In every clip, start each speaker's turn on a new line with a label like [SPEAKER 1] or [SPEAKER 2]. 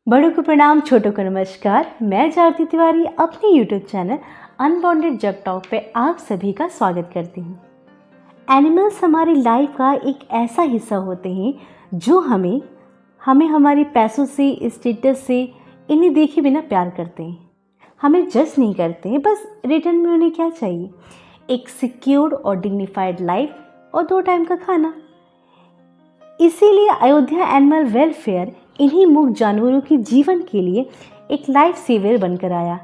[SPEAKER 1] बड़ों को प्रणाम, छोटों को नमस्कार। मैं जागृति तिवारी अपने यूट्यूब चैनल अनबाउंडेड जग टॉक पे आप सभी का स्वागत करती हूँ। एनिमल्स हमारी लाइफ का एक ऐसा हिस्सा होते हैं जो हमें हमारे पैसों से, स्टेटस से, इन्हें देखे बिना प्यार करते हैं। हमें जज नहीं करते हैं, बस रिटर्न में उन्हें क्या चाहिए? एक सिक्योर्ड और डिग्निफाइड लाइफ और 2 टाइम का खाना। इसीलिए अयोध्या एनिमल वेलफेयर इन्हीं मूक जानवरों के जीवन के लिए एक लाइफ सेवर बनकर आया।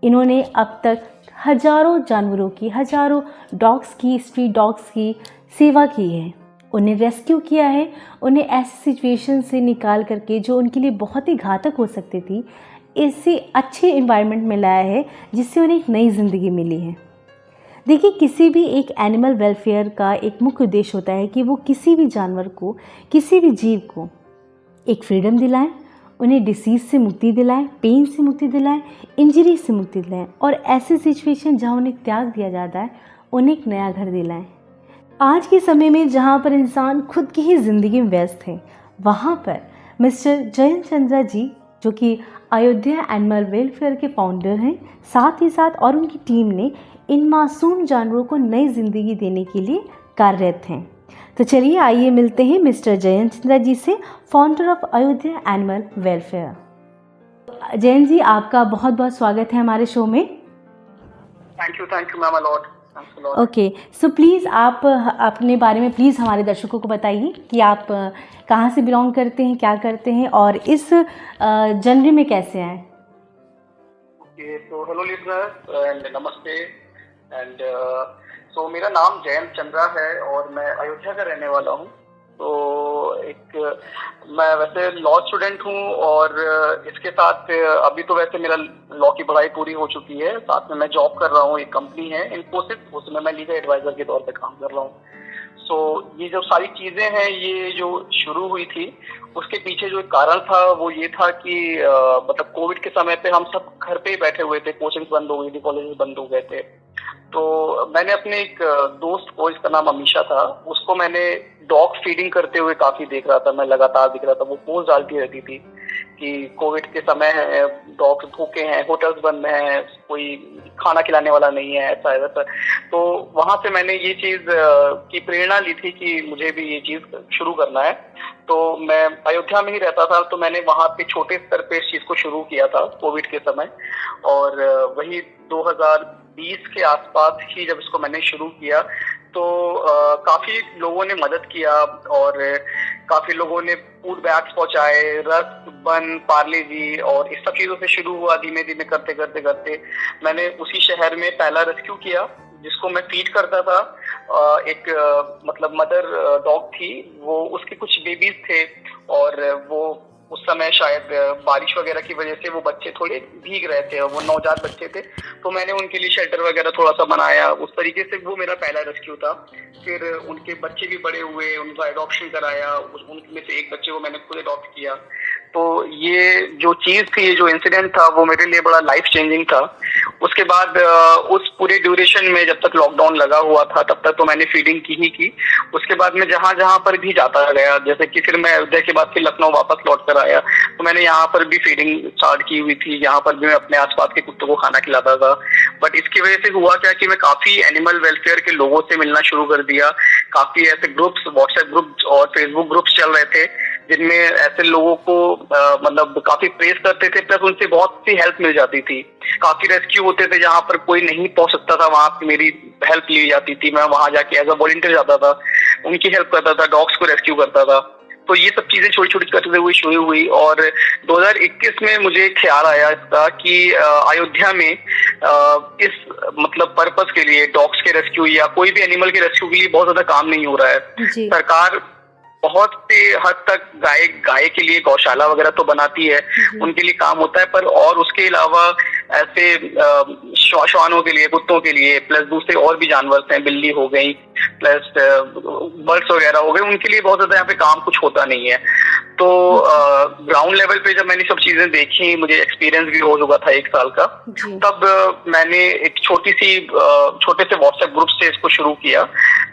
[SPEAKER 1] इन्होंने अब तक हजारों जानवरों की, हजारों डॉग्स की, स्ट्रीट डॉग्स की सेवा की है। उन्हें रेस्क्यू किया है, उन्हें ऐसी सिचुएशन से निकाल करके जो उनके लिए बहुत ही घातक हो सकती थी, ऐसे अच्छे इन्वायरमेंट में लाया है जिससे उन्हें एक नई ज़िंदगी मिली है। देखिए, किसी भी एक एनिमल वेलफेयर का एक मुख्य उद्देश्य होता है कि वो किसी भी जानवर को, किसी भी जीव को एक फ्रीडम दिलाएं, उन्हें डिसीज़ से मुक्ति दिलाएं, पेन से मुक्ति दिलाएं, इंजरी से मुक्ति दिलाएं और ऐसे सिचुएशन जहां उन्हें त्याग दिया जाता है उन्हें एक नया घर दिलाएं। आज के समय में जहां पर इंसान खुद की ही ज़िंदगी में व्यस्त है, वहां पर मिस्टर जयंत चंद्रा जी, जो कि अयोध्या एनिमल वेलफेयर के फाउंडर हैं, साथ ही साथ और उनकी टीम ने इन मासूम जानवरों को नई ज़िंदगी देने के लिए कार्यरत हैं। तो चलिए आइए मिलते हैं मिस्टर जयंत चंद्रा जी से, founder of Ayodhya animal welfare. Jayant ji, आपका बहुत बहुत स्वागत है हमारे शो में।
[SPEAKER 2] Thank you ma'am a lot.
[SPEAKER 1] Okay, so please आप अपने बारे में प्लीज़ हमारे दर्शकों को बताइए कि आप कहाँ से बिलोंग करते हैं, क्या करते हैं और इस जनरी में कैसे आए।
[SPEAKER 2] ओके, तो हेलो लिसनर्स एंड नमस्ते एंड सो मेरा नाम जयंत चंद्रा है और मैं अयोध्या का रहने वाला हूँ। तो मैं वैसे लॉ स्टूडेंट हूँ और इसके साथ अभी तो वैसे मेरा लॉ की पढ़ाई पूरी हो चुकी है। साथ में मैं जॉब कर रहा हूँ, एक कंपनी है इन्फोसिस, उसमें मैं लीगल एडवाइजर के तौर पे काम कर रहा हूँ। सो ये जो सारी चीजें हैं, ये जो शुरू हुई थी उसके पीछे जो एक कारण था वो ये था कि मतलब कोविड के समय पे हम सब घर पे ही बैठे हुए थे, कोचिंग बंद हो गई थी, कॉलेज बंद हो गए थे। तो मैंने अपने एक दोस्त को, इसका नाम अमीशा था, उसको मैंने डॉग फीडिंग करते हुए काफी देख रहा था, मैं लगातार दिख रहा था। वो पोस्ट डालती रहती थी कि कोविड के समय है, डॉग्स भूखे हैं, होटल्स बंद हैं, कोई खाना खिलाने वाला नहीं है, ऐसा वैसा। तो वहां से मैंने ये चीज की प्रेरणा ली थी कि मुझे भी ये चीज शुरू करना है। तो मैं अयोध्या में ही रहता था, तो मैंने वहां पे छोटे स्तर पे इस चीज को शुरू किया था कोविड के समय। और वही 2020 के आसपास ही जब इसको मैंने शुरू किया तो काफी लोगों ने मदद किया और काफी लोगों ने फूड बैग्स पहुंचाए, रस्क, बन, पार्ले जी और इस सब चीजों से शुरू हुआ। धीमे धीमे करते करते करते मैंने उसी शहर में पहला रेस्क्यू किया जिसको मैं फीड करता था। एक मतलब मदर डॉग थी, वो उसके कुछ बेबीज थे और वो उस समय शायद बारिश वगैरह की वजह से वो बच्चे थोड़े भीग रहे थे और वो नवजात बच्चे थे, तो मैंने उनके लिए शेल्टर वगैरह थोड़ा सा बनाया। उस तरीके से वो मेरा पहला रेस्क्यू था। फिर उनके बच्चे भी बड़े हुए, उनका एडॉप्शन कराया, उनमें से एक बच्चे को मैंने खुद एडॉप्ट किया। तो ये जो चीज थी, ये जो इंसिडेंट था, वो मेरे लिए बड़ा लाइफ चेंजिंग था। उसके बाद उस पूरे ड्यूरेशन में जब तक लॉकडाउन लगा हुआ था तब तक तो मैंने फीडिंग की ही की। उसके बाद मैं जहां जहां पर भी जाता गया, जैसे कि फिर मैं अयोध्या के बाद फिर लखनऊ वापस लौट कर आया, तो मैंने यहाँ पर भी फीडिंग स्टार्ट की हुई थी। यहाँ पर भी मैं अपने आसपास के कुत्तों को खाना खिलाता था। बट इसकी वजह से हुआ क्या कि मैं काफी एनिमल वेलफेयर के लोगों से मिलना शुरू कर दिया। काफी ऐसे ग्रुप्स, व्हाट्सएप ग्रुप्स और फेसबुक ग्रुप्स चल रहे थे जिनमें ऐसे लोगों को मतलब काफी प्रेस करते थे, प्लस उनसे बहुत सी हेल्प मिल जाती थी। काफी रेस्क्यू होते थे जहां पर कोई नहीं पहुंच सकता था, वहां पे मेरी हेल्प ली जाती थी। मैं वहां जाके एज अ वॉलंटियर जाता था, उनकी हेल्प करता था, डॉग्स को रेस्क्यू करता था। तो ये सब चीजें छोटी छोटी करते हुए शुरू हुई और 2021 में मुझे ख्याल आया इसका कि अयोध्या में इस मतलब पर्पस के लिए, डॉग्स के रेस्क्यू या कोई भी एनिमल के रेस्क्यू के लिए बहुत ज्यादा काम नहीं हो रहा है। सरकार बहुत से हद तक गाय के लिए गौशाला वगैरह तो बनाती है, उनके लिए काम होता है, पर और उसके अलावा ऐसे श्वानों के लिए, कुत्तों के लिए, प्लस दूसरे और भी जानवर हैं, बिल्ली हो गई, प्लस बर्ड्स वगैरह हो गए, उनके लिए बहुत ज्यादा यहाँ पे काम कुछ होता नहीं है। तो ग्राउंड लेवल पे जब मैंने सब चीजें देखी, मुझे एक्सपीरियंस भी हो चुका था 1 साल का, तब मैंने एक छोटे से व्हाट्सएप ग्रुप से इसको शुरू किया।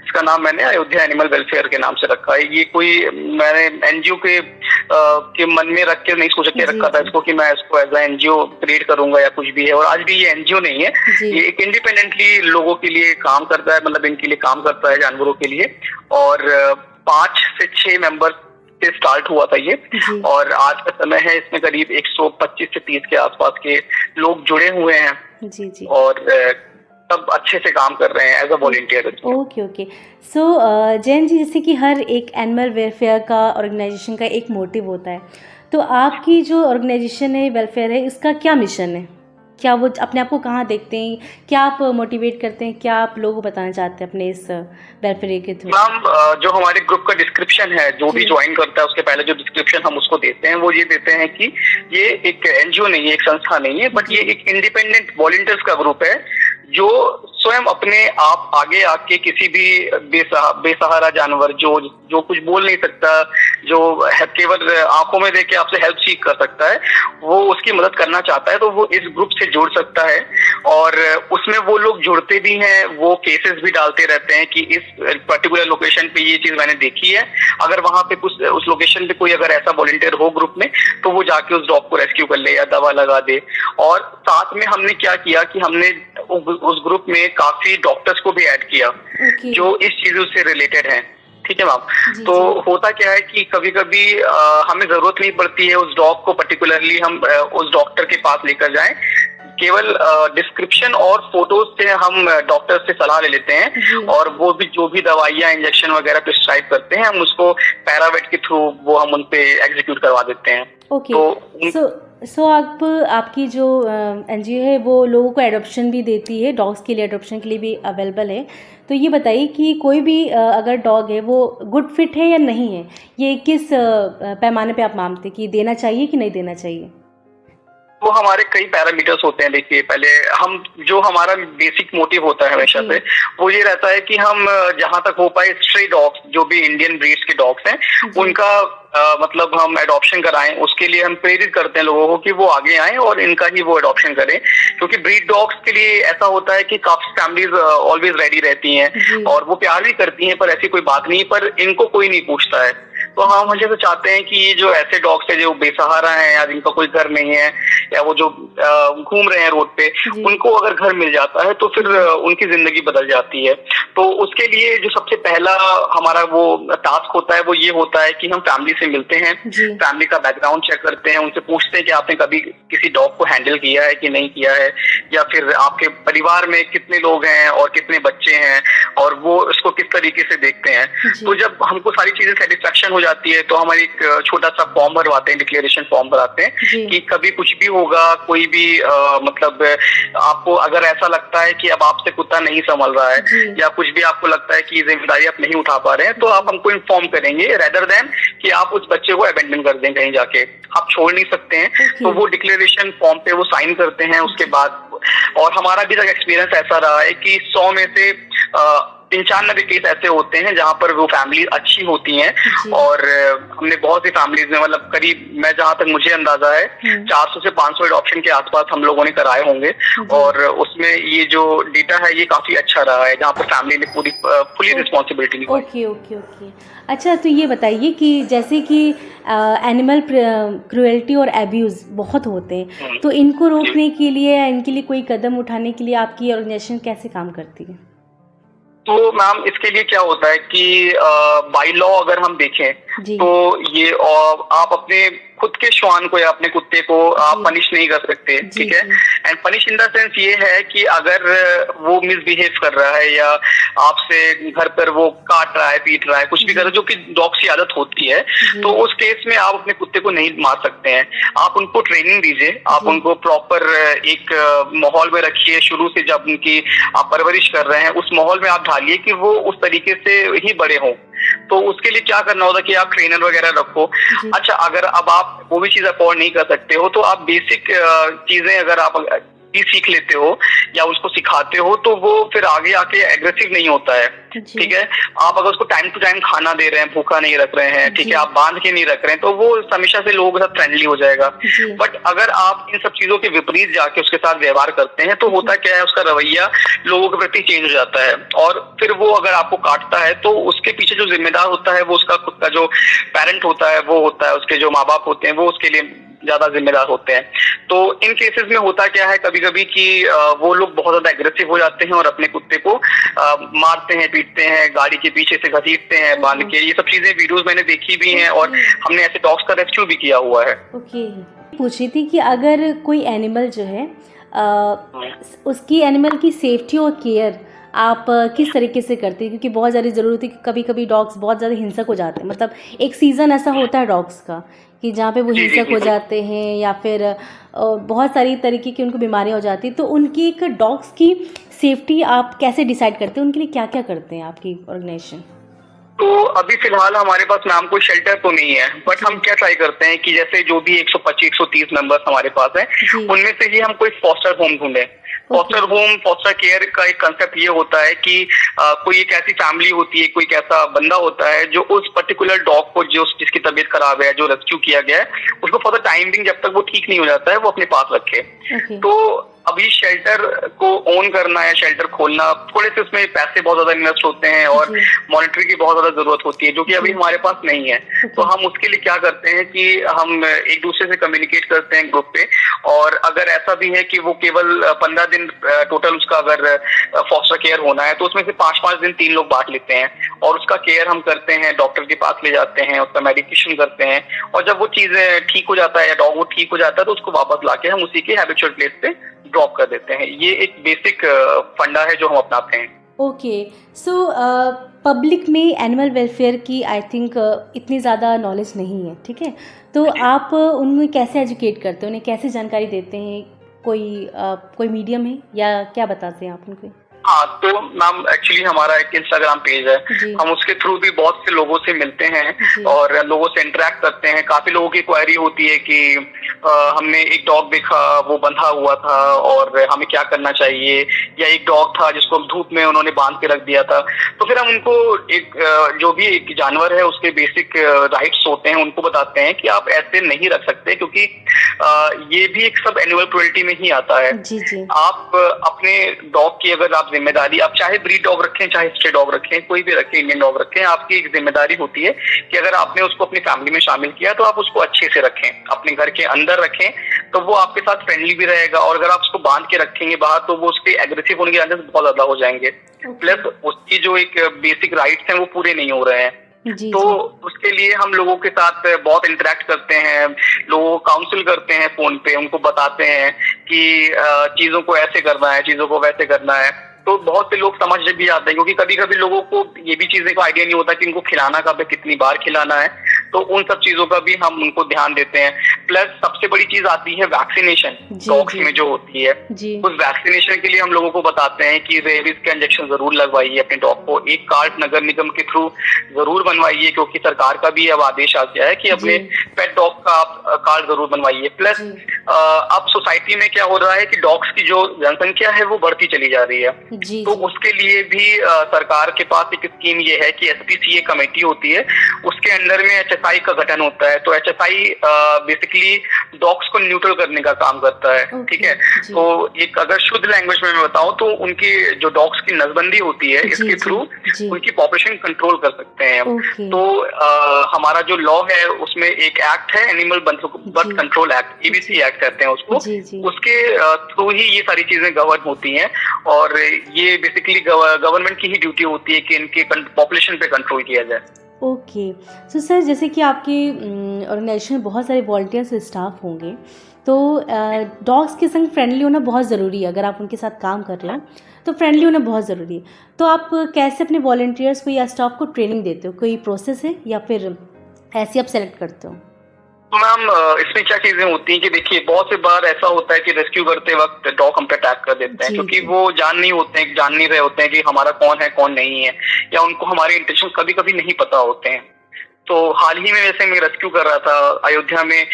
[SPEAKER 2] इसका नाम मैंने अयोध्या एनिमल वेलफेयर के नाम से रखा है। ये कोई मैंने एनजीओ के मन में रख के नहीं सोच के रखा था इसको कि मैं इसको एज ए एनजीओ क्रिएट करूंगा या कुछ भी है। और आज भी ये एनजीओ नहीं है, ये एक इंडिपेंडेंटली लोगों के लिए काम करता है, मतलब इनके लिए काम करता है, जानवरों के लिए। और 5 से 6 मेंबर से स्टार्ट हुआ था ये, और आज का समय है इसमें करीब 125 से 30 के आसपास के लोग जुड़े हुए हैं। जी। और सब अच्छे से काम कर रहे हैं एज अ वॉलंटियर।
[SPEAKER 1] ओके। सो जैन जी, जैसे कि हर एक एनिमल वेलफेयर का ऑर्गेनाइजेशन का एक मोटिव होता है, तो आपकी जो ऑर्गेनाइजेशन है वेलफेयर है, इसका क्या मिशन है? क्या वो अपने आप को कहाँ देखते हैं? क्या आप मोटिवेट करते हैं? क्या आप लोगों को बताना चाहते हैं अपने इस वेलफेयर के थ्रू?
[SPEAKER 2] मैम, जो हमारे ग्रुप का डिस्क्रिप्शन है, जो भी ज्वाइन करता है उसके पहले जो डिस्क्रिप्शन हम उसको देते हैं, वो ये देते हैं कि ये एक एनजीओ नहीं है, एक संस्था नहीं है, बट ये एक इंडिपेंडेंट वॉलंटियर्स का ग्रुप है जो स्वयं अपने आप आगे आके किसी भी बेसहारा जानवर जो कुछ बोल नहीं सकता, जो केवल आंखों में देख के आपसे हेल्प सीख कर सकता है, वो उसकी मदद करना चाहता है तो वो इस ग्रुप से जुड़ सकता है। और उसमें वो लोग जुड़ते भी हैं, वो केसेस भी डालते रहते हैं कि इस पर्टिकुलर लोकेशन पे ये चीज मैंने देखी है, अगर वहां पे कुछ उस लोकेशन पे कोई अगर ऐसा वॉलंटियर हो ग्रुप में तो वो जाके उस डॉग को रेस्क्यू कर ले या दवा लगा दे। और साथ में हमने क्या किया कि हमने उस ग्रुप में काफी डॉक्टर्स को भी ऐड किया जो इस चीजों से रिलेटेड हैं। ठीक है मैम। तो होता क्या है कि कभी कभी हमें जरूरत नहीं पड़ती है उस डॉग को पर्टिकुलरली हम उस डॉक्टर के पास लेकर जाएं, केवल डिस्क्रिप्शन और फोटोज से हम डॉक्टर से सलाह ले लेते हैं, और वो भी जो भी दवाइयाँ इंजेक्शन वगैरह प्रिस्क्राइब करते हैं हम उसको पैरावेट के थ्रू वो हम उन पे एग्जीक्यूट करवा देते हैं।
[SPEAKER 1] सो आपकी जो एनजीओ है वो लोगों को एडॉप्शन भी देती है, डॉग्स के लिए एडॉप्शन के लिए भी अवेलेबल है। तो ये बताइए कि कोई भी अगर डॉग है वो गुड फिट है या नहीं है, ये किस पैमाने पे आप मानते हैं कि देना चाहिए कि नहीं देना चाहिए?
[SPEAKER 2] वो हमारे कई पैरामीटर्स होते हैं। देखिए, पहले जो हमारा बेसिक मोटिव होता है हमेशा से वो ये रहता है कि हम जहां तक हो पाए स्ट्रे डॉग्स, जो भी इंडियन ब्रीड्स के डॉग्स हैं, उनका मतलब हम एडॉप्शन कराएं। उसके लिए हम प्रेरित करते हैं लोगों को कि वो आगे आएं और इनका ही वो एडॉप्शन करें, क्योंकि ब्रीड डॉग्स के लिए ऐसा होता है कि काफी फैमिलीज ऑलवेज रेडी रहती हैं और वो प्यार भी करती हैं, पर ऐसी कोई बात नहीं, पर इनको कोई नहीं पूछता है। तो हम हमेशा से चाहते हैं कि ये जो ऐसे डॉग्स है जो बेसहारा हैं या जिनका कोई घर नहीं है या वो जो घूम रहे हैं रोड पे, उनको अगर घर मिल जाता है तो फिर उनकी जिंदगी बदल जाती है। तो उसके लिए जो सबसे पहला हमारा वो टास्क होता है वो ये होता है कि हम फैमिली से मिलते हैं, फैमिली का बैकग्राउंड चेक करते हैं, उनसे पूछते हैं कि आपने कभी किसी डॉग को हैंडल किया है कि नहीं किया है, या फिर आपके परिवार में कितने लोग हैं और कितने बच्चे हैं और वो इसको किस तरीके से देखते हैं। तो जब हमको सारी चीजें सेटिस्फेक्शन हो जाती है तो हम एक छोटा सा फॉर्म भरवाते हैं, डिक्लेरेशन फॉर्म भरवाते हैं कि कभी कुछ भी होगा, कोई भी मतलब आपको अगर ऐसा लगता है कि अब आपसे कुत्ता नहीं संभल रहा है या कुछ भी आपको लगता है कि जिम्मेदारी आप नहीं उठा पा रहे हैं, तो आप हमको इन्फॉर्म करेंगे, रेदर देन कि आप उस बच्चे को अबेंडन कर दें कहीं जाके, आप छोड़ नहीं सकते हैं। तो वो डिक्लेरेशन फॉर्म पे वो साइन करते हैं उसके बाद। और हमारा भी तक एक्सपीरियंस ऐसा रहा है कि 100 में से 95 केस ऐसे होते हैं जहां पर वो फैमिली अच्छी होती हैं। और हमने बहुत सी फैमिलीज में, मतलब करीब मैं जहां तक मुझे अंदाजा है 400 से 500 एडॉप्शन के आसपास हम लोगों ने कराए होंगे, और उसमें ये जो डेटा है ये काफी अच्छा रहा है जहां पर फैमिली ने पूरी फुली रिस्पॉन्सिबिलिटी ली।
[SPEAKER 1] ओके। अच्छा, तो ये बताइए कि जैसे कि एनिमल क्रूएल्टी और एब्यूज़ बहुत होते हैं, तो इनको रोकने के लिए, इनके लिए कोई कदम उठाने के लिए आपकी ऑर्गेनाइजेशन कैसे काम करती है?
[SPEAKER 2] तो मैम, इसके लिए क्या होता है कि बाय लॉ अगर हम देखें तो ये आप अपने खुद के श्वान को या अपने कुत्ते को आप पनिश नहीं कर सकते, ठीक है। And punish in the sense ये है कि अगर वो मिसबिहेव कर रहा है या आपसे घर पर वो काट रहा है, पीट रहा है, कुछ भी कर रहा है, जो कि डॉग्स की आदत होती है, तो उस केस में आप अपने कुत्ते को नहीं मार सकते हैं। आप उनको ट्रेनिंग दीजिए, आप उनको प्रॉपर एक माहौल में रखिए। शुरू से जब उनकी आप परवरिश कर रहे हैं उस माहौल में आप ढालिए कि वो उस तरीके से ही बड़े हों। तो उसके लिए क्या करना होता है कि आप ट्रेनर वगैरह रखो। अच्छा, अगर अब आप वो भी चीज अफोर्ड नहीं कर सकते हो तो आप बेसिक चीजें अगर आप भी सीख लेते हो या उसको सिखाते हो तो वो फिर आगे आके एग्रेसिव नहीं होता है। ठीक है, आप अगर उसको टाइम टू टाइम खाना दे रहे हैं, भूखा नहीं रख रहे हैं, ठीक है, आप बांध के नहीं रख रहे हैं, तो वो हमेशा से लोगों के साथ फ्रेंडली हो जाएगा। बट अगर आप इन सब चीजों के विपरीत जाके उसके साथ व्यवहार करते हैं तो होता क्या है, उसका रवैया लोगों के प्रति चेंज हो जाता है और फिर वो अगर आपको काटता है तो उसके पीछे जो जिम्मेदार होता है वो उसका खुद का जो पेरेंट होता है, वो होता है, उसके जो माँ बाप होते हैं वो उसके लिए ज्यादा जिम्मेदार होते हैं। तो इन केसेस में होता क्या है कभी कभी कि वो लोग बहुत ज्यादा एग्रेसिव हो जाते हैं और अपने कुत्ते को मारते हैं, पीटते हैं, गाड़ी के पीछे से घसीटते हैं बांध के। ये सब चीजें वीडियोस मैंने देखी भी हैं और हमने ऐसे डॉग्स का रेस्क्यू भी किया हुआ है।
[SPEAKER 1] ओके, पूछ रही थी कि अगर कोई एनिमल जो है उसकी एनिमल की सेफ्टी और केयर आप किस तरीके से करते हैं, क्योंकि बहुत ज़्यादा ज़रूरत है कि कभी कभी डॉग्स बहुत ज़्यादा हिंसक हो जाते हैं, मतलब एक सीज़न ऐसा होता है डॉग्स का कि जहाँ पे वो हिंसक हो जाते हैं या फिर बहुत सारी तरीके की उनको बीमारियाँ हो जाती हैं, तो उनकी एक डॉग्स की सेफ्टी आप कैसे डिसाइड करते हैं, उनके लिए क्या क्या करते हैं आपकी ऑर्गेनाइजेशन?
[SPEAKER 2] तो अभी फिलहाल हमारे पास नाम कोई शेल्टर तो नहीं है, बट हम क्या ट्राई करते हैं कि जैसे जो भी 125-130 मेंबर्स हमारे पास हैं, उनमें से ही हम कोई फॉस्टर होम ढूंढे। फॉस्टर होम, फॉस्टर केयर का एक कंसेप्ट ये होता है कि कोई एक ऐसी फैमिली होती है, कोई एक ऐसा बंदा होता है जो उस पर्टिकुलर डॉग को, जो जिसकी तबीयत खराब है, जो रेस्क्यू किया गया है, उसको फॉर द टाइम बिंग जब तक वो ठीक नहीं हो जाता है वो अपने पास रखे। तो अभी शेल्टर को ओन करना या शेल्टर खोलना, थोड़े से उसमें पैसे बहुत ज्यादा इन्वेस्ट होते हैं और मॉनिटरिंग की बहुत ज्यादा जरूरत होती है, जो कि अभी हमारे पास नहीं है। तो हम उसके लिए क्या करते हैं कि हम एक दूसरे से कम्युनिकेट करते हैं ग्रुप पे, और अगर ऐसा भी है कि वो केवल 15 दिन टोटल उसका अगर फॉस्टर केयर होना है तो उसमें से 5-5 दिन 3 लोग बांट लेते हैं और उसका केयर हम करते हैं, डॉक्टर के पास ले जाते हैं, उसका मेडिकेशन करते हैं, और जब वो चीजें ठीक हो जाता है या डॉग वो ठीक हो जाता है तो उसको वापस लाके हम उसी के हैबिचुअल प्लेस पे ड्रॉप कर देते हैं। ये एक बेसिक फंडा है जो हम अपनाते हैं।
[SPEAKER 1] ओके, सो पब्लिक में एनिमल वेलफेयर की आई थिंक इतनी ज़्यादा नॉलेज नहीं है, ठीक है, तो आप उनमें कैसे एजुकेट करते हैं, उन्हें कैसे जानकारी देते हैं, कोई मीडियम है या क्या बताते हैं आप उनको?
[SPEAKER 2] हाँ, तो मैम एक्चुअली हमारा एक इंस्टाग्राम पेज है, हम उसके थ्रू भी बहुत से लोगों से मिलते हैं और लोगों से इंटरेक्ट करते हैं। काफी लोगों की क्वेरी होती है कि हमने एक डॉग देखा, वो बंधा हुआ था और हमें क्या करना चाहिए, या एक डॉग था जिसको धूप में उन्होंने बांध के रख दिया था। तो फिर हम उनको एक जो भी एक जानवर है उसके बेसिक राइट्स होते हैं उनको बताते हैं कि आप ऐसे नहीं रख सकते, क्योंकि ये भी एक सब एनिमल क्रुएल्टी में ही आता है। आप अपने डॉग की अगर आप जिम्मेदारी, आप चाहे ब्रीड डॉग रखें, चाहे स्ट्रे डॉग रखें, कोई भी रखें, इंडियन डॉग रखें, आपकी एक जिम्मेदारी होती है कि अगर आपने उसको अपनी फैमिली में शामिल किया तो आप उसको अच्छे से रखें, अपने घर के अंदर रखें, तो वो आपके साथ फ्रेंडली भी रहेगा। और अगर आप उसको बांध के रखेंगे बाहर तो वो उसके एग्रेसिव होने के चांसेस बहुत ज्यादा हो जाएंगे, प्लस उसकी जो एक बेसिक राइट्स हैं वो पूरे नहीं हो रहे हैं। तो उसके लिए हम लोगों के साथ बहुत इंटरेक्ट करते हैं, लोगों को काउंसिल करते हैं फोन पे, उनको बताते हैं कि चीजों को ऐसे करना है, चीजों को वैसे करना है। तो बहुत से लोग समझ भी आते हैं, क्योंकि कभी कभी लोगों को ये भी चीजें का आइडिया नहीं होता कि उनको खिलाना कब है, कितनी बार खिलाना है, तो उन सब चीजों का भी हम उनको ध्यान देते हैं। प्लस सबसे बड़ी चीज आती है वैक्सीनेशन, डॉग्स में जो होती है, उस वैक्सीनेशन के लिए हम लोगों को बताते हैं कि रेबीज का इंजेक्शन जरूर लगवाइए अपने डॉग को, एक कार्ड नगर निगम के थ्रू जरूर बनवाइए, क्योंकि सरकार का भी अब आदेश आ गया है कि अपने पेट डॉग का आप कार्ड जरूर बनवाइए। प्लस अब सोसाइटी में क्या हो रहा है कि डॉग्स की जो जनसंख्या है वो बढ़ती चली जा रही है, तो उसके लिए भी सरकार के पास एक स्कीम ये है कि SPCA कमेटी होती है, उसके अंदर में HSI का गठन होता है। तो HSI बेसिकली डॉग्स को न्यूट्रल करने का काम करता है, ठीक है। तो एक अगर शुद्ध लैंग्वेज में मैं बताऊं तो उनकी जो डॉग्स की नसबंदी होती है, इसके थ्रू उनकी पॉपुलेशन कंट्रोल कर सकते हैं। तो हमारा जो लॉ है उसमें एक एक्ट है, animal birth control act, EBC act कहते हैं उसको, उसके थ्रू ही ये सारी चीजें गवर्न होती हैं, और ये बेसिकली गवर्नमेंट की ही ड्यूटी होती है कि इनके पॉपुलेशन पे कंट्रोल किया जाए।
[SPEAKER 1] ओके, सो सर जैसे कि आपके ऑर्गेनाइजेशन में बहुत सारे वॉलंटियर्स स्टाफ होंगे, तो डॉग्स के संग फ्रेंडली होना बहुत ज़रूरी है। अगर आप उनके साथ काम कर रहे हो तो फ्रेंडली होना बहुत ज़रूरी है। तो आप कैसे अपने वॉलंटियर्स को या स्टाफ को ट्रेनिंग देते हो, कोई प्रोसेस है या फिर ऐसे आप सेलेक्ट करते हो?
[SPEAKER 2] तो मैम इसमें क्या चीजें होती हैं कि देखिए बहुत से बार ऐसा होता है कि रेस्क्यू करते वक्त डॉग हम पे अटैक कर देते हैं, क्योंकि वो जान नहीं रहे होते हैं कि हमारा कौन है कौन नहीं है, या उनको हमारे इंटेंशन कभी कभी नहीं पता होते हैं। तो हाल ही में वैसे मैं रेस्क्यू कर रहा था अयोध्या में।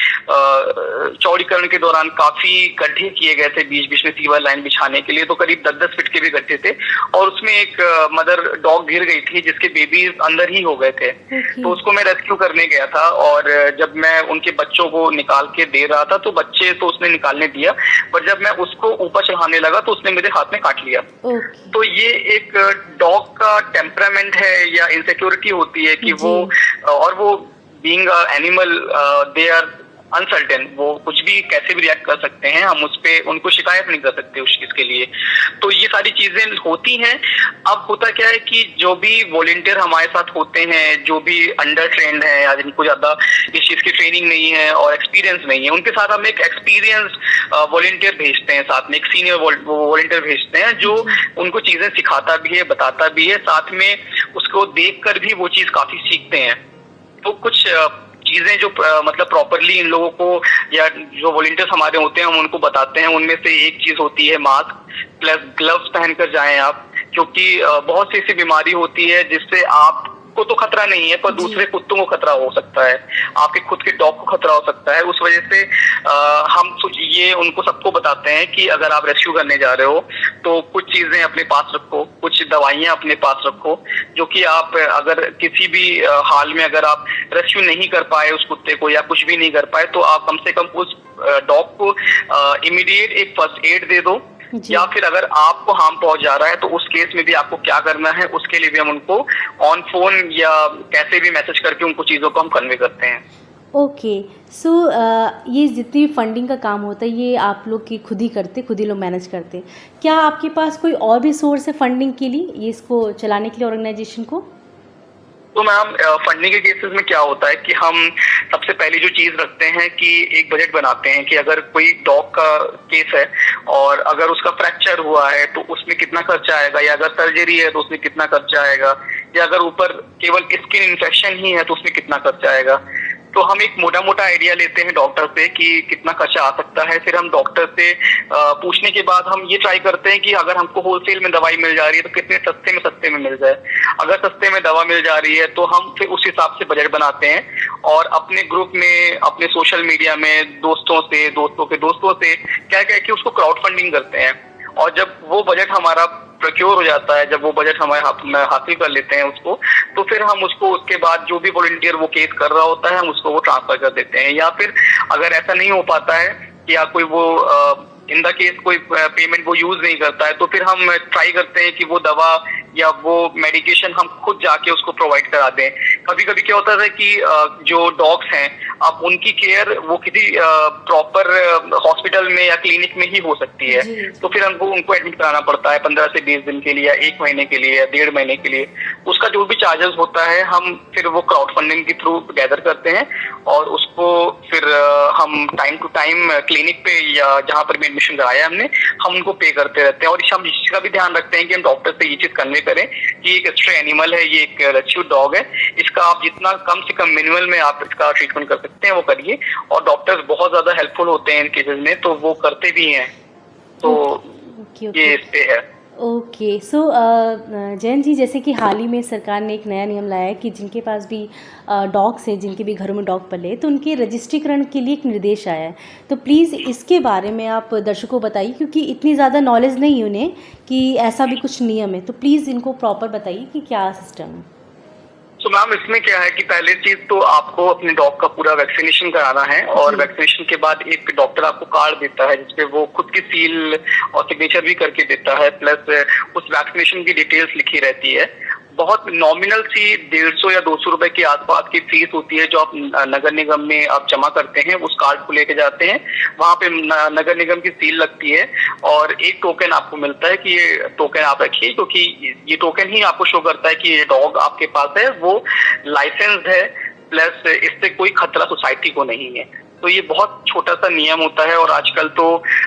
[SPEAKER 2] चौड़ीकरण के दौरान काफी गड्ढे किए गए थे बीच बीच में सीवर लाइन बिछाने के लिए, तो करीब 10-10 फीट के भी गड्ढे थे, और उसमें एक मदर डॉग गिर गई थी जिसके बेबी अंदर ही हो गए थे। तो उसको मैं रेस्क्यू करने गया था, और जब मैं उनके बच्चों को निकाल के दे रहा था तो बच्चे तो उसने निकालने दिया, पर जब मैं उसको ऊपर चढ़ाने लगा तो उसने मेरे हाथ में काट लिया। तो ये एक डॉग का टेम्परामेंट है या इनसिक्योरिटी होती है कि वो being animal they are uncertain, वो कुछ भी कैसे भी रिएक्ट कर सकते हैं, हम उस पे उनको शिकायत नहीं कर सकते उस चीज के लिए। तो ये सारी चीजें होती हैं। अब होता क्या है कि जो भी वॉलंटियर हमारे साथ होते हैं, जो भी अंडर ट्रेंड है या जिनको ज्यादा इस चीज की ट्रेनिंग नहीं है और एक्सपीरियंस नहीं है, उनके साथ हम एक एक्सपीरियंस वॉलंटियर भेजते हैं, साथ में एक सीनियर वॉलंटियर भेजते हैं जो उनको चीजें सिखाता भी है, बताता भी है, साथ में उसको देख कर भी वो चीज काफी सीखते हैं। तो कुछ चीजें जो मतलब प्रॉपरली इन लोगों को या जो वॉलंटियर्स हमारे होते हैं हम उनको बताते हैं, उनमें से एक चीज होती है मास्क प्लस ग्लव्स पहनकर जाएं आप, क्योंकि बहुत सी ऐसी बीमारी होती है जिससे आपको तो खतरा नहीं है पर दूसरे कुत्तों को खतरा हो सकता है, आपके खुद के डॉग को खतरा हो सकता है। उस वजह से हम ये उनको सबको बताते हैं कि अगर आप रेस्क्यू करने जा रहे हो तो कुछ चीजें अपने पास रखो, कुछ दवाइयां अपने पास रखो, जो कि आप अगर किसी भी हाल में अगर आप रेस्क्यू नहीं कर पाए उस कुत्ते को या कुछ भी नहीं कर पाए तो आप कम से कम उस डॉग को इमीडिएट एक फर्स्ट एड दे दो, या फिर अगर आपको हार्म पहुंच जा रहा है तो उस केस में भी आपको क्या करना है उसके लिए भी हम उनको ऑन फोन या कैसे भी मैसेज करके उनको चीजों को हम कन्वे करते हैं।
[SPEAKER 1] ओके, सो ये जितनी फंडिंग का काम होता है ये आप लोग की खुद ही लोग मैनेज करते हैं। क्या आपके पास कोई और भी सोर्स है फंडिंग के लिए, ये इसको चलाने के लिए ऑर्गेनाइजेशन को?
[SPEAKER 2] तो मैम फंडिंग के केसेस में क्या होता है कि हम सबसे पहले जो चीज रखते हैं कि एक बजट बनाते हैं कि अगर कोई डॉग का केस है और अगर उसका फ्रैक्चर हुआ है तो उसमें कितना खर्चा आएगा, या अगर सर्जरी है तो उसमें कितना खर्चा आएगा, या अगर ऊपर केवल स्किन इन्फेक्शन ही है तो उसमें कितना खर्चा आएगा। तो हम एक मोटा मोटा आइडिया लेते हैं डॉक्टर से कि कितना खर्चा आ सकता है, फिर हम डॉक्टर से पूछने के बाद हम ये ट्राई करते हैं कि अगर हमको होलसेल में दवाई मिल जा रही है तो कितने सस्ते में मिल जाए। अगर सस्ते में दवा मिल जा रही है तो हम फिर उस हिसाब से बजट बनाते हैं और अपने ग्रुप में, अपने सोशल मीडिया में दोस्तों के दोस्तों से क्या कि उसको क्राउड फंडिंग करते हैं। और जब वो बजट हमारा प्रोक्योर हो जाता है, जब वो बजट हमारे हाथ में हासिल कर लेते हैं उसको, तो फिर हम उसको उसके बाद जो भी वॉलंटियर वो केस कर रहा होता है हम उसको वो ट्रांसफर कर देते हैं। या फिर अगर ऐसा नहीं हो पाता है या कोई वो इन द केस कोई पेमेंट वो यूज नहीं करता है तो फिर हम ट्राई करते हैं कि वो दवा या वो मेडिकेशन हम खुद जाके उसको प्रोवाइड करा दें। कभी कभी क्या होता है कि जो डॉग्स हैं अब उनकी केयर वो किसी प्रॉपर हॉस्पिटल में या क्लिनिक में ही हो सकती है, तो फिर हमको उनको एडमिट कराना पड़ता है 15 से 20 दिन के लिए, 1 महीने के लिए, 1.5 महीने के लिए। उसका जो भी चार्जेस होता है हम फिर वो क्राउड फंडिंग के थ्रू गैदर करते हैं और उसको फिर हम टाइम टू टाइम क्लिनिक पे या जहाँ पर भी एडमिशन कराया हमने, हम उनको पे करते रहते हैं। और हम इस चीज का भी ध्यान रखते हैं कि हम डॉक्टर से ये चीज कन्वे करें कि एक स्ट्रे एनिमल है, ये एक रेस्क्यू डॉग है, इसका आप जितना कम से कम मिनिमल में आप इसका ट्रीटमेंट कर सकते हैं वो करिए। और डॉक्टर्स बहुत ज्यादा हेल्पफुल होते हैं इन केसेस में, तो वो करते भी हैं। तो ये इस पे है।
[SPEAKER 1] ओके, सो जैन जी, जैसे कि हाल ही में सरकार ने एक नया नियम लाया है कि जिनके पास भी डॉग्स हैं, जिनके भी घरों में डॉग पले, तो उनके रजिस्ट्रीकरण के लिए एक निर्देश आया है। तो प्लीज़ इसके बारे में आप दर्शकों को बताइए, क्योंकि इतनी ज़्यादा नॉलेज नहीं है उन्हें कि ऐसा भी कुछ नियम है। तो प्लीज़ इनको प्रॉपर बताइए कि क्या सिस्टम है।
[SPEAKER 2] तो मैम इसमें क्या है कि पहले चीज तो आपको अपने डॉग का पूरा वैक्सीनेशन कराना है और वैक्सीनेशन के बाद एक डॉक्टर आपको कार्ड देता है जिसपे वो खुद की सील और सिग्नेचर भी करके देता है, प्लस उस वैक्सीनेशन की डिटेल्स लिखी रहती है। बहुत नॉमिनल सी 150 या 200 रुपए के आसपास की फीस होती है जो आप नगर निगम में आप जमा करते हैं, उस कार्ड को लेके जाते हैं, वहां पे नगर निगम की सील लगती है और एक टोकन आपको मिलता है कि ये टोकन आप रखिए, क्योंकि ये टोकन ही आपको शो करता है कि ये डॉग आपके पास है, वो लाइसेंस्ड है, प्लस इससे कोई खतरा सोसाइटी को नहीं है। तो ये बहुत छोटा सा नियम होता है और आजकल तो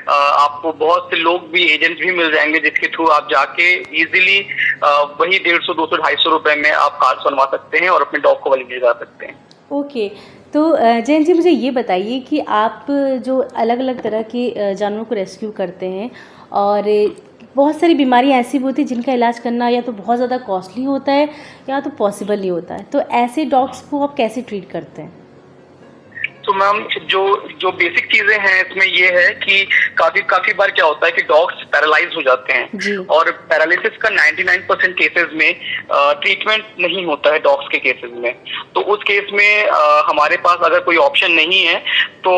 [SPEAKER 2] आपको बहुत से लोग भी, एजेंट्स भी मिल जाएंगे जिसके थ्रू आप जाके इजीली वही 150, 200, 250 रुपए में आप कार्ड बनवा सकते हैं और अपने डॉग को वैलिडेट करा सकते हैं।
[SPEAKER 1] ओके, तो जैन जी मुझे ये बताइए कि आप जो अलग अलग तरह के जानवरों को रेस्क्यू करते हैं और बहुत सारी बीमारियाँ ऐसी भी होती हैं जिनका इलाज करना या तो बहुत ज़्यादा कॉस्टली होता है या तो पॉसिबल नहीं होता है, तो ऐसे डॉग्स को आप कैसे ट्रीट करते हैं?
[SPEAKER 2] तो मैम जो जो बेसिक चीजें हैं इसमें ये है कि काफी बार क्या होता है कि डॉग्स पैरालाइज हो जाते
[SPEAKER 1] जी।
[SPEAKER 2] हैं, और पैरालिसिस का 99% केसेस में ट्रीटमेंट नहीं होता है डॉग्स के केसेस में। तो उस केस में हमारे पास अगर कोई ऑप्शन नहीं है तो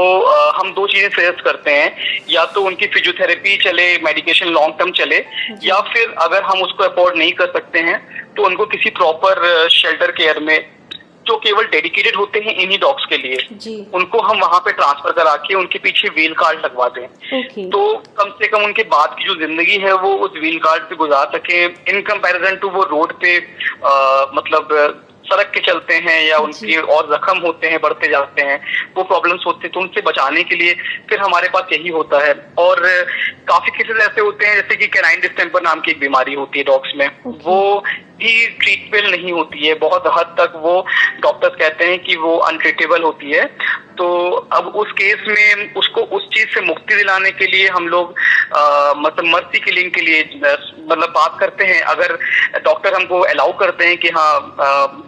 [SPEAKER 2] हम दो चीजें सजेस्ट करते हैं, या तो उनकी फिजियोथेरेपी चले, मेडिकेशन लॉन्ग टर्म चले, या फिर अगर हम उसको अफोर्ड नहीं कर सकते हैं तो उनको किसी प्रॉपर शेल्टर केयर में, जो केवल डेडिकेटेड होते हैं इन्हीं डॉग्स के लिए,
[SPEAKER 1] जी।
[SPEAKER 2] उनको हम वहां पे ट्रांसफर करा के उनके पीछे व्हील कार्ड लगवा दें।
[SPEAKER 1] ओके।
[SPEAKER 2] तो कम से कम उनके बाद की जो जिंदगी है वो उस व्हील कार्ड पे गुजार सके, इन कंपैरिजन टू वो रोड पे मतलब सड़क के चलते हैं या उनके और जख्म होते हैं, बढ़ते जाते हैं, वो प्रॉब्लम्स होते हैं। तो उनसे बचाने के लिए फिर हमारे पास यही होता है। और काफी केसेस ऐसे होते हैं जैसे कि कैनाइन डिस्टेंपर नाम की एक बीमारी होती है डॉग्स में, वो भी ट्रीटेबल नहीं होती है, बहुत हद तक वो डॉक्टर्स कहते हैं कि वो अनट्रीटेबल होती है। तो अब उस केस में उसको उस चीज से मुक्ति दिलाने के लिए हम लोग मतलब मर्सी किलिंग के लिए मतलब बात करते हैं। अगर डॉक्टर हमको अलाउ करते हैं कि हाँ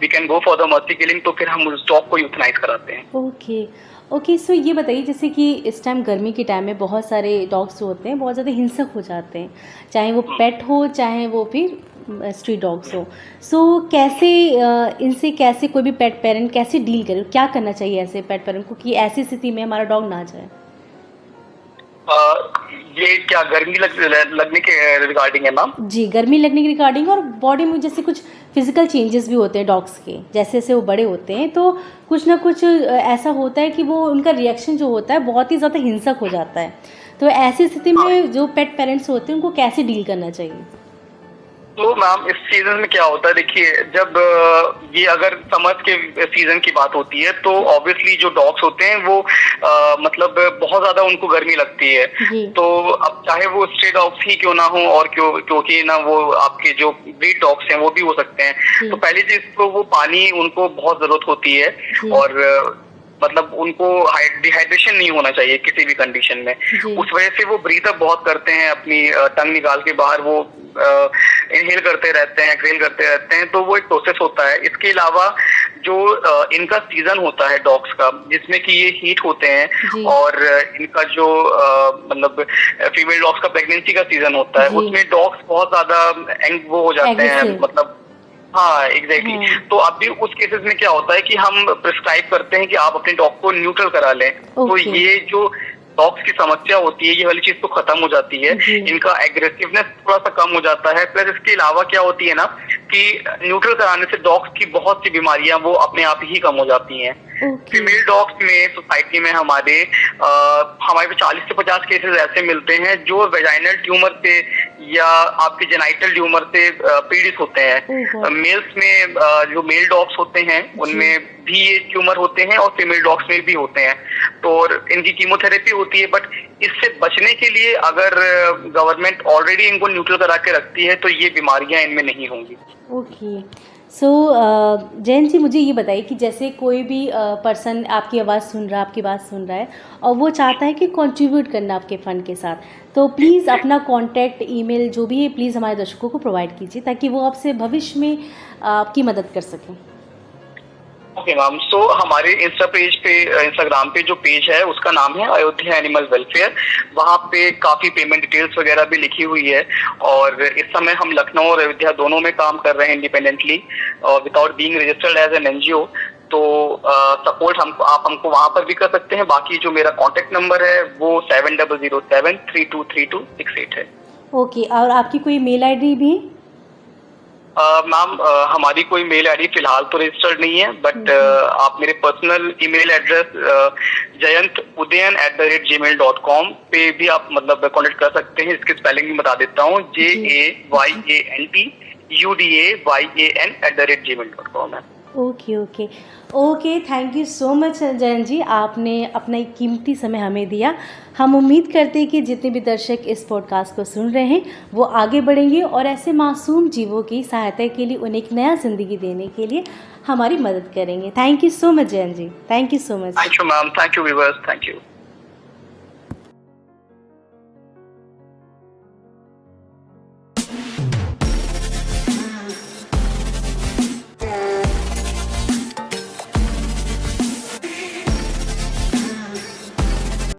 [SPEAKER 2] we can go for the mercy killing, तो फिर हम उस डॉग को यूथनाइज कराते हैं।
[SPEAKER 1] ओके। ओके, सो ये बताइए जैसे कि इस टाइम गर्मी के टाइम में बहुत सारे डॉग्स जो होते हैं बहुत ज़्यादा हिंसक हो जाते हैं, चाहे वो पेट हो चाहे वो फिर स्ट्रीट डॉग्स हो। सो कैसे इनसे कैसे कोई भी पेट पेरेंट कैसे डील करे, क्या करना चाहिए ऐसे पेट पेरेंट को कि ऐसी स्थिति में हमारा डॉग ना जाए?
[SPEAKER 2] ये क्या गर्मी लगने के रिगार्डिंग है मैम?
[SPEAKER 1] जी, गर्मी लगने के रिगार्डिंग, और बॉडी में जैसे कुछ फिजिकल चेंजेस भी होते हैं डॉग्स के, जैसे जैसे वो बड़े होते हैं तो कुछ ना कुछ ऐसा होता है कि वो उनका रिएक्शन जो होता है बहुत ही ज़्यादा हिंसक हो जाता है। तो ऐसी स्थिति में जो पेट पेरेंट्स होते हैं उनको कैसे डील करना चाहिए?
[SPEAKER 2] तो मैम इस सीजन में क्या होता है, देखिए जब ये अगर समर के सीजन की बात होती है तो ऑब्वियसली जो डॉग्स होते हैं वो मतलब बहुत ज्यादा उनको गर्मी लगती है। तो अब चाहे वो स्ट्रे डॉग्स ही क्यों ना हो, और क्योंकि ना वो आपके जो ब्रीड डॉग्स हैं वो भी हो सकते हैं। तो पहली चीज तो वो पानी उनको बहुत जरूरत होती है, और मतलब उनको डिहाइड्रेशन नहीं होना चाहिए किसी भी कंडीशन में। उस वजह से वो ब्रीथ अप बहुत करते हैं, अपनी टंग निकाल के बाहर वो इनहेल करते रहते हैं, एक्सहेल करते रहते हैं, तो वो एक प्रोसेस होता है। इसके अलावा जो इनका सीजन होता है डॉग्स का, जिसमें कि ये हीट होते हैं, और इनका जो मतलब फीमेल डॉग्स का प्रेगनेंसी का सीजन होता है, उसमें डॉग्स बहुत ज्यादा वो हो जाते हैं, मतलब हाँ एग्जैक्टली। तो अभी उस केसेस में क्या होता है कि हम प्रिस्क्राइब करते हैं कि आप अपने डॉग को न्यूट्रल करा लें। तो ये जो डॉग्स की समस्या होती है ये वाली चीज तो खत्म हो जाती है, इनका एग्रेसिवनेस थोड़ा सा कम हो जाता है। प्लस इसके अलावा क्या होती है ना कि न्यूट्रल कराने से डॉग्स की बहुत सी बीमारियां वो अपने आप ही कम हो जाती हैं। फीमेल डॉग्स में सोसाइटी में हमारे 40 से 50 केसेस ऐसे मिलते हैं जो वेजाइनल ट्यूमर से या आपके जेनाइटल ट्यूमर से पीड़ित होते हैं। मेल्स में जो मेल डॉग्स होते हैं उनमें भी ये ट्यूमर होते हैं, और फीमेल डॉग्स में भी होते हैं। तो इनकी कीमोथेरेपी होती है, बट इससे बचने के लिए अगर गवर्नमेंट ऑलरेडी इनको न्यूट्रल करा के रखती है तो ये बीमारियां इनमें नहीं होंगी।
[SPEAKER 1] ओके। सो जैन जी, मुझे ये बताइए कि जैसे कोई भी पर्सन आपकी आवाज़ सुन रहा है, आपकी बात सुन रहा है, और वो चाहता है कि कंट्रीब्यूट करना आपके फ़ंड के साथ, तो प्लीज़ अपना कॉन्टैक्ट ईमेल जो भी है प्लीज़ हमारे दर्शकों को प्रोवाइड कीजिए ताकि वो आपसे भविष्य में आपकी मदद कर सकें।
[SPEAKER 2] ओके मैम, सो हमारे इंस्टाग्राम पे जो पेज है उसका नाम है अयोध्या एनिमल वेलफेयर। वहाँ पे काफी पेमेंट डिटेल्स वगैरह भी लिखी हुई है, और इस समय हम लखनऊ और अयोध्या दोनों में काम कर रहे हैं independently without being registered as an NGO. तो सपोर्ट आप हमको वहाँ पर भी कर सकते हैं। बाकी जो मेरा कॉन्टेक्ट नंबर है वो 7007323268 है।
[SPEAKER 1] ओके, और आपकी कोई मेल आईडी भी?
[SPEAKER 2] मैम हमारी कोई मेल आईडी फिलहाल तो रजिस्टर्ड नहीं है, बट आप मेरे पर्सनल ईमेल एड्रेस jayantudayan@gmail.com पे भी आप मतलब कांटेक्ट कर सकते हैं। इसकी स्पेलिंग भी बता देता हूँ, JAYANTUDAYAN@gmail.com है।
[SPEAKER 1] Okay okay okay, thank you so much Jayan ji, आपने अपना एक कीमती समय हमें दिया। हम उम्मीद करते हैं कि जितने भी दर्शक इस पॉडकास्ट को सुन रहे हैं वो आगे बढ़ेंगे और ऐसे मासूम जीवों की सहायता के लिए उन्हें एक नया ज़िंदगी देने के लिए हमारी मदद करेंगे। Thank you so much Jayan ji, thank you so much.
[SPEAKER 2] Thank you ma'am, thank you viewers, thank you.